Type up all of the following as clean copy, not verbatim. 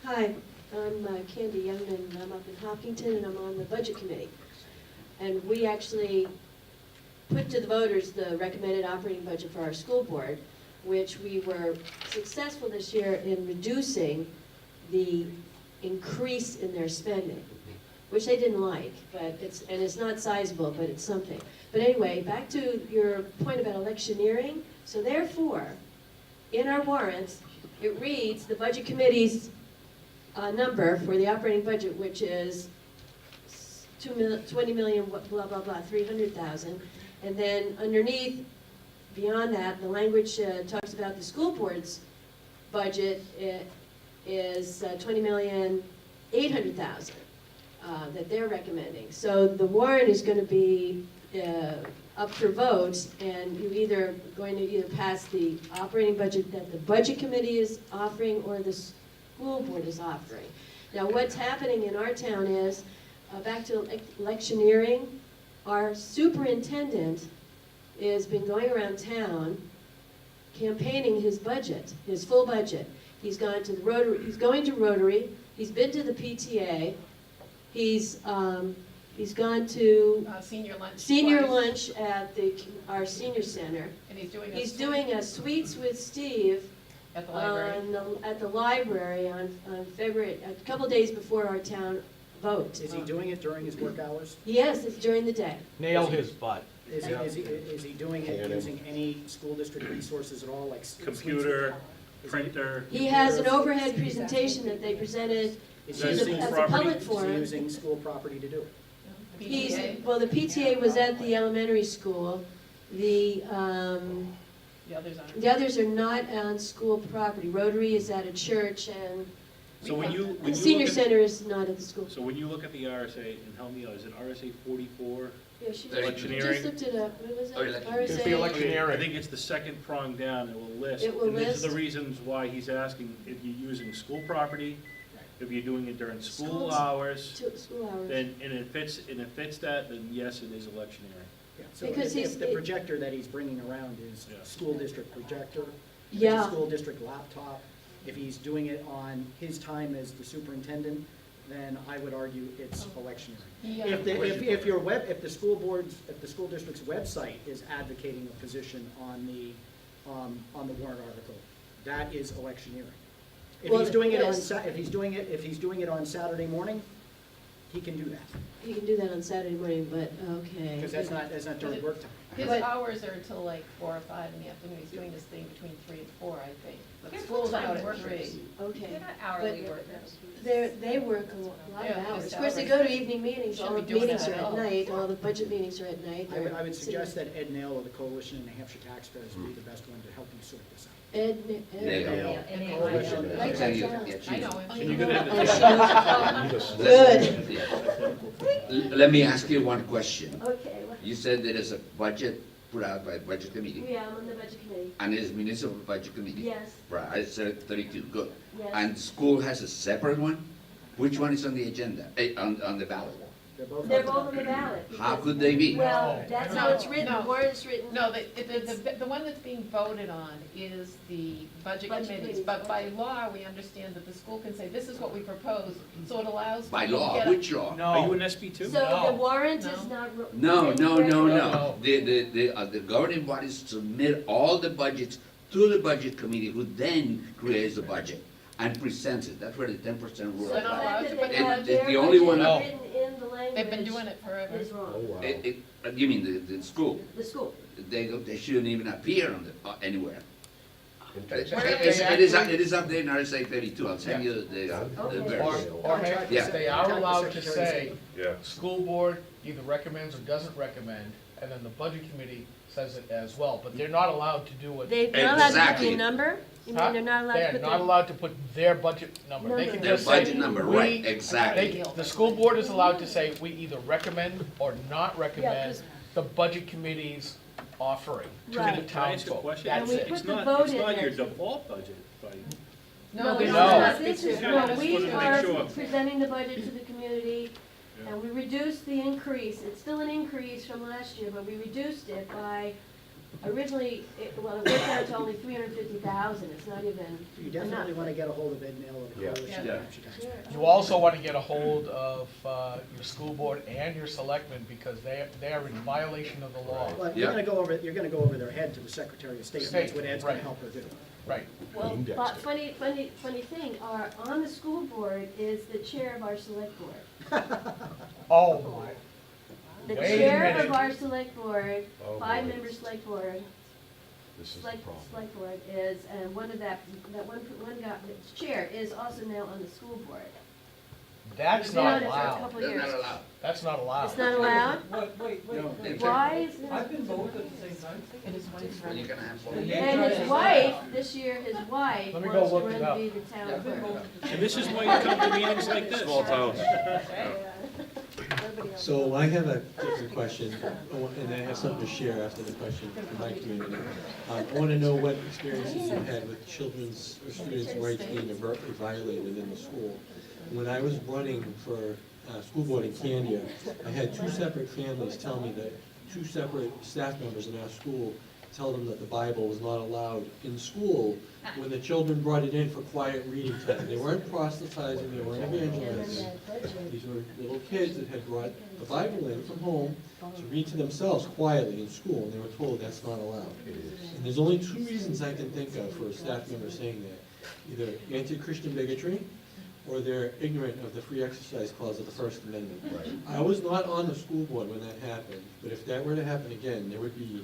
Hi, I'm Candy Youngman, I'm up in Hopkinton, and I'm on the Budget Committee. And we actually put to the voters the recommended operating budget for our school board, which we were successful this year in reducing the increase in their spending, which they didn't like, but it's not sizable, but it's something. But anyway, back to your point about electioneering. So therefore, in our warrants, it reads the Budget Committee's number for the operating budget, which is 20 million, blah, blah, blah, 300,000. And then underneath, beyond that, the language talks about the school board's budget is 20,800,000 that they're recommending. So the warrant is going to be up for vote, and you're either going to pass the operating budget that the Budget Committee is offering or the school board is offering. Now what's happening in our town is, back to electioneering, our superintendent has been going around town campaigning his budget, his full budget. He's gone to the Rotary, he's going to Rotary, he's been to the PTA, he's gone to senior lunch at our senior center. And he's doing a Sweets with Steve at the library. At the library on February, a couple days before our town vote. Is he doing it during his work hours? Yes, it's during the day. Nail his butt. Is he doing it using any school district resources at all, like computer, printer? He has an overhead presentation that they presented Is as he a public is he forum. using school property to do it? Well, the PTA was at the elementary school. The others are not on school property. Rotary is at a church, and So when you the senior center is not at the school. So when you look at the RSA, and help me out, is it RSA 44? Yeah, she Electioneering? just looked it up. What was it? It's the RSA. electioneering. I think it's the second prong down, it will list. It will and these list. are the reasons why he's asking, if you're using school property, if you're doing it during school Schools. hours, School hours. then, and it fits that, then yes, it is electioneering. Yeah, so Because if the projector that he's bringing around is Yeah. school district projector, it's a Yeah. school district laptop, if he's doing it on his time as the superintendent, then I would argue it's electioneering. If the school district's website is advocating a position on the warrant article, that is electioneering. If Well, he's doing it on, yes. if he's doing it on Saturday morning, he can do that, You can do that on Saturday morning, but, okay. because that's not during work time. His But- hours are until like 4 or 5 in the afternoon. He's doing this thing between 3 and 4, I think. But They're school's out full-time at 3. Okay. They're not hourly But workers. they work a lot Yeah, of they're hours. Of course, they go to evening meetings, all Shouldn't the be doing meetings that are at at all. night, all the budget meetings are at night. I would They're suggest sitting- that Ed Nail of the Coalition of New Hampshire Taxpayers would be the best one to help you sort this out. Ed. Nail. Coalition. I'll tell you, I know him. Can you get it? Good. Let me ask you one question. Okay. You said there is a budget put out by Budget Committee, Yeah, I'm on the budget committee. and it is Municipal Budget Committee? Yes, Right, I said 32, good. yes. And school has a separate one? Which one is on the agenda, on the ballot? They're both on the ballot. How because- could they be? Well, that's how it's written, No. the warrant's written. No, the one that's being voted on is the budget Budget committees. committees. But by law, we understand that the school can say, this is what we propose, so it allows. By people to law, get a- which law? Are you No, an SB too? So No. the warrant No. is not. No, no, no, no. No. The governing bodies submit all the budgets to the Budget Committee, who then creates the budget and presents it. That's where the 10% rule So they're not applies. allowed to put It- that. it's the only one- Their budget written in the language. They've been doing it forever. Is wrong. You mean the school? The school. They shouldn't even appear on anywhere. They It is up there in RSA 32, I'll send you the Okay. verse. or heck, Yeah. they are allowed to say, Yeah. school board either recommends or doesn't recommend, and then the budget committee says it as well, but they're not allowed to do it. They're not allowed to put Exactly. the number? You Huh? mean they're not allowed to They're put the? not allowed to put their budget number. They can Number. Their just say, budget number, we- right, exactly. The school board is allowed to say, we either recommend or not Yeah, recommend 'cause- the budget committee's offering to the Right. Can I town ask you a vote. question? That's And we it. put It's the not, vote it's in not there. your default budget, buddy. No, it's no. not. This is, Yeah, I no, just we wanted to make are sure. presenting the budget to the community, Yeah. and we reduced the increase. It's still an increase from last year, but we reduced it by Originally, it worked out to only 350,000, it's not even You definitely enough. want to get a hold of Ed Nail of the Yeah. Coalition Yeah. of Hampshire Taxpayers. You also want to get a hold of your school board and your selectmen, because they are in violation of the law. Well, Yeah. you're gonna go over their head to the Secretary of State, and that's what Ed's gonna Right. help her do. Right. Well, Index but it. funny thing, on the school board is the chair of our select board. Oh, my. The Wait a chair minute. of our select board, Oh, boy. 5-member select board, This is the select problem. board is, and one of that one guy, the chair is also now on the school board. That's He's been not on it for a allowed. couple That's years. not allowed. That's not allowed. It's not allowed? No. Why is I've it? been both at the same time. And his wife's When you're running. gonna have both. And his wife, this year, his wife Let me wants go to look it run up. to be the town I've been clerk. both. And this is why you come to meetings like this. Small towns. Nobody else. So I have a different question, and I have something to share after the question from my community. I want to know what experiences you've had with children's or students' rights being overtly violated in the school. When I was running for school board in Candia, I had two separate families tell me that two separate staff members in our school tell them that the Bible was not allowed in school when the children brought it in for quiet reading time. They weren't proselytizing, they weren't evangelizing. These were little kids that had brought the Bible in from home to read to themselves quietly in school, and they were told that's not allowed. And there's only two reasons I can think of for a staff member saying that. Either anti-Christian bigotry, or they're ignorant of the free exercise clause of the First Amendment. Right. I was not on the school board when that happened, but if that were to happen again, there would be,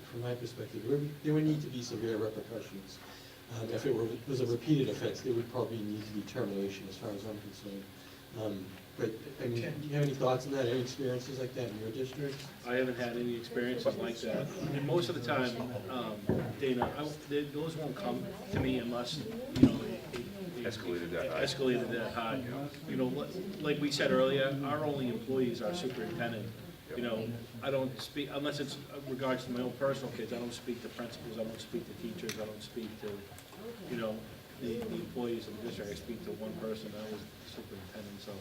from my perspective, there would need to be severe repercussions. If it was a repeated offense, there would probably need to be termination, as far as I'm concerned. But, I mean, do you have any thoughts on that, any experiences like that in your district? I haven't had any experiences like that. And most of the time, Dana, those won't come to me unless, you know, it Escalated that high. escalated that high. You know, like we said earlier, our only employees are superintendent. You know, I don't speak, unless it's regards to my own personal kids, I don't speak to principals, I don't speak to teachers, I don't speak to, you know, the employees of the district. I speak to one person, that was the superintendent. So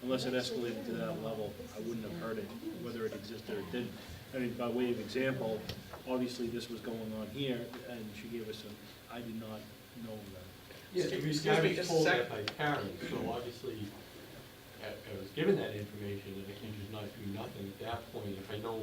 unless it escalated to that level, I wouldn't have heard it, whether it existed or it didn't. I mean, by way of example, obviously this was going on here, and she gave us I did not know that. Yes, Excuse I me was just a told sec. that by parents, so obviously, I was given that information, and I can just not do nothing at that point. If I know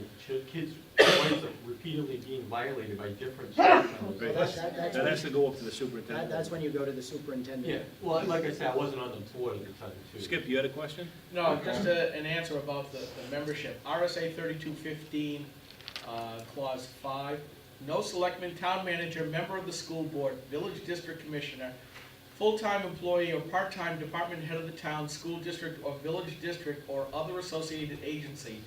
kids' rights are repeatedly being violated by different staff members. Right. That's That has to when- go up to the superintendent. That's when you go to the superintendent. Yeah, well, like I said, I wasn't on the board at the time, too. Skip, you had a question? No, just an answer about the membership. RSA 3215, Clause 5, no selectman, town manager, member of the school board, village district commissioner, full-time employee or part-time department head of the town, school district, or village district, or other associated agency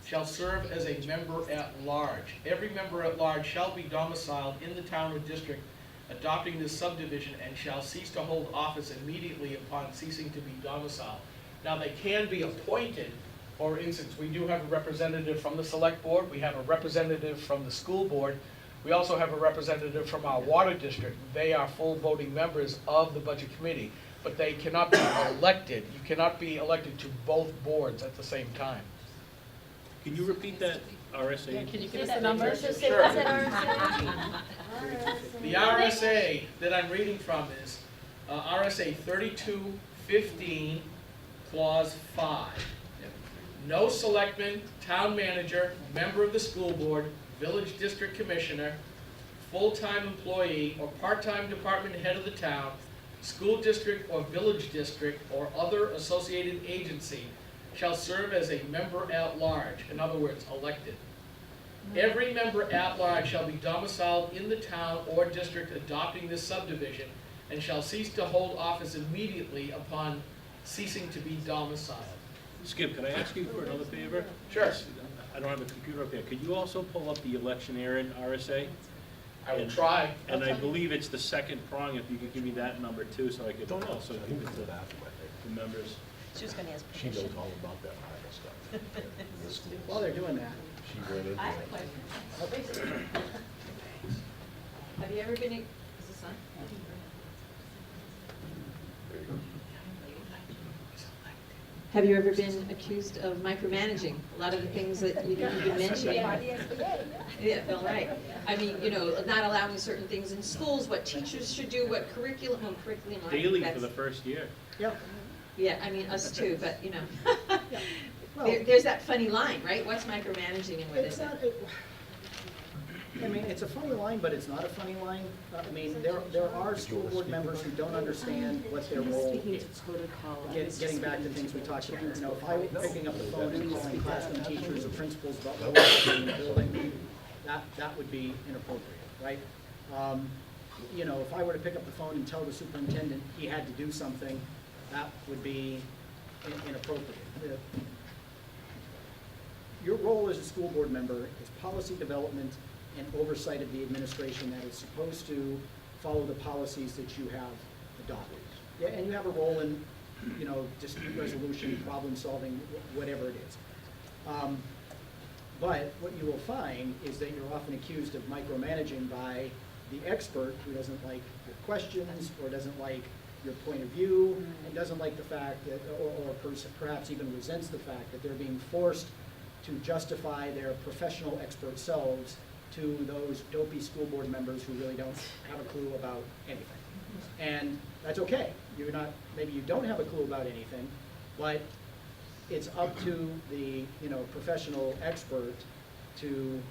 shall serve as a member at large. Every member at large shall be domiciled in the town or district adopting this subdivision and shall cease to hold office immediately upon ceasing to be domiciled. Now, they can be appointed. For instance, we do have a representative from the select board, we have a representative from the school board, we also have a representative from our water district. They are full voting members of the budget committee, but they cannot be elected. You cannot be elected to both boards at the same time. Can you repeat that RSA? Yeah, can you give us the number? Sure. The RSA that I'm reading from is RSA 3215, Clause 5. No selectman, town manager, member of the school board, village district commissioner, full-time employee, or part-time department head of the town, school district or village district, or other associated agency shall serve as a member at large, in other words, elected. Every member at large shall be domiciled in the town or district adopting this subdivision and shall cease to hold office immediately upon ceasing to be domiciled. Skip, could I ask you for another favor? Sure. I don't have a computer up there. Could you also pull up the electioneering RSA? I will try. And I believe it's the second prong, if you could give me that number too, so I could also give it to the members. She was gonna ask She knows permission. all about that kind of stuff. In the schools. While they're doing that, She went into I have a it. question. Have you ever been, is this on? There you go. Have you ever been accused of micromanaging? A lot of the things that you've been mentioning. Yeah, Bill, right. I mean, not allowing certain things in schools, what teachers should do, what curriculum, I think Daily for that's- the first year. Yeah. Yeah, I mean, us too, but, Well, there's that funny line, right? What's micromanaging and what it's isn't? not, I mean, it's a funny line, but it's not a funny line. I mean, there are school board members who don't understand what their role is. Getting back to things we talked about, if I were picking up the phone and calling classroom teachers or principals about what was happening in the building, that would be inappropriate, right? If I were to pick up the phone and tell the superintendent he had to do something, that would be inappropriate. Your role as a school board member is policy development and oversight of the administration that is supposed to follow the policies that you have adopted. Yeah, and you have a role in, dispute resolution, problem solving, whatever it is. But what you will find is that you're often accused of micromanaging by the expert who doesn't like your questions or doesn't like your point of view and doesn't like the fact that, or perhaps even resents the fact that they're being forced to justify their professional expert selves to those dopey school board members who really don't have a clue about anything. And that's okay. Maybe you don't have a clue about anything, but it's up to the professional expert to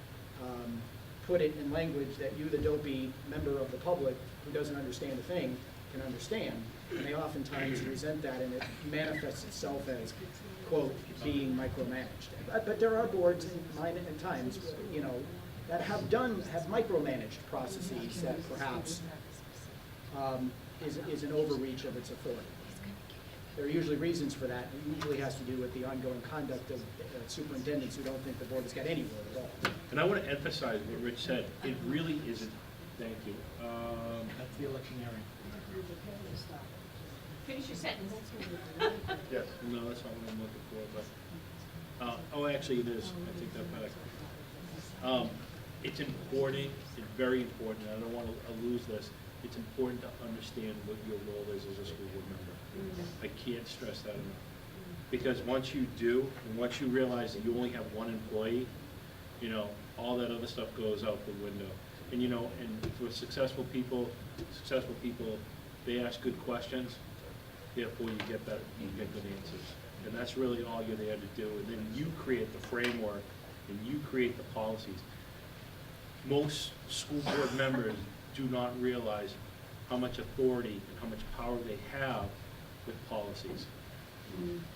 put it in language that you, the dopey member of the public who doesn't understand a thing, can understand. And they oftentimes resent that, and it manifests itself as, quote, being micromanaged. But there are boards in mine at times, that have micromanaged processes that perhaps is an overreach of its authority. There are usually reasons for that. It usually has to do with the ongoing conduct of superintendents who don't think the board has got any role at all. And I want to emphasize what Rich said. It really isn't, thank you. That's the electioneering. Finish your sentence. Yes. No, that's not what I'm looking for, but, actually it is. I take that back. It's important, it's very important, and I don't want to lose this. It's important to understand what your role is as a school board member. I can't stress that enough. Because once you do, and once you realize that you only have one employee, all that other stuff goes out the window. And and for successful people, they ask good questions, therefore you get good answers. And that's really all you're there to do. And then you create the framework and you create the policies. Most school board members do not realize how much authority and how much power they have with policies.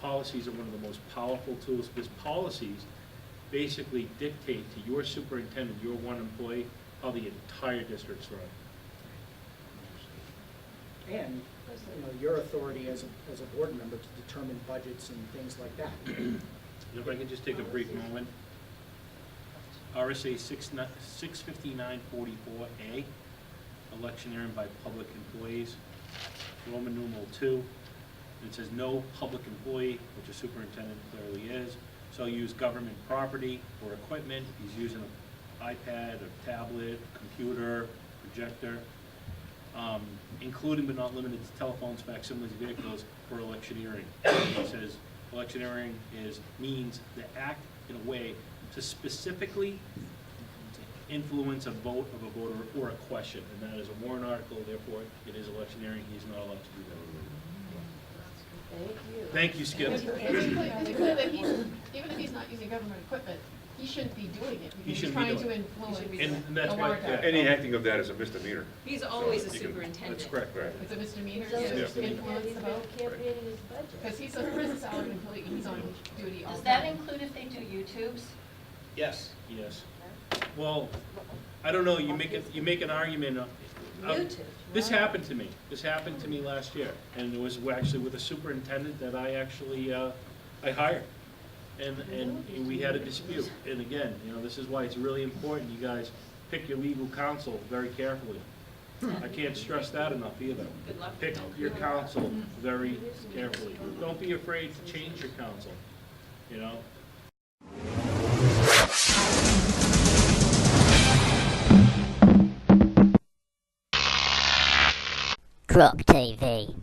Policies are one of the most powerful tools because policies basically dictate to your superintendent, your one employee, how the entire district's run. And your authority as a board member to determine budgets and things like that. And if I can just take a brief moment. RSA 65944A, electioneering by public employees, Roman numeral 2. It says no public employee, which a superintendent clearly is, shall use government property or equipment. He's using an iPad, a tablet, computer, projector, including but not limited to telephones, facsimiles, vehicles for electioneering. It says electioneering means the act in a way to specifically influence a vote of a voter or a question, and that is a warrant article, therefore it is electioneering. He's not allowed to do that. Thank you. Thank you, Skip. It's clear that even if he's not using government equipment, he shouldn't be doing it. He He's shouldn't be trying to doing it. influence And that's a why, warrant yeah. article. Any acting of that is a misdemeanor. He's always a You can- superintendent. That's correct. Right. It's a misdemeanor He's always to Yeah. influence the vote. campaigning his budget. Because he's a salaried employee, he's on duty all Does the that time. include if they do YouTubes? Yes. Yes. Well, I don't know, you make an argument. YouTube. This happened to me. This happened to me last year, and it was actually with a superintendent that I actually, I hired. And we had a dispute. And again, this is why it's really important you guys pick your legal counsel very carefully. I can't stress that enough either. Good luck. Pick your counsel very carefully. Don't be afraid to change your counsel, Croc TV.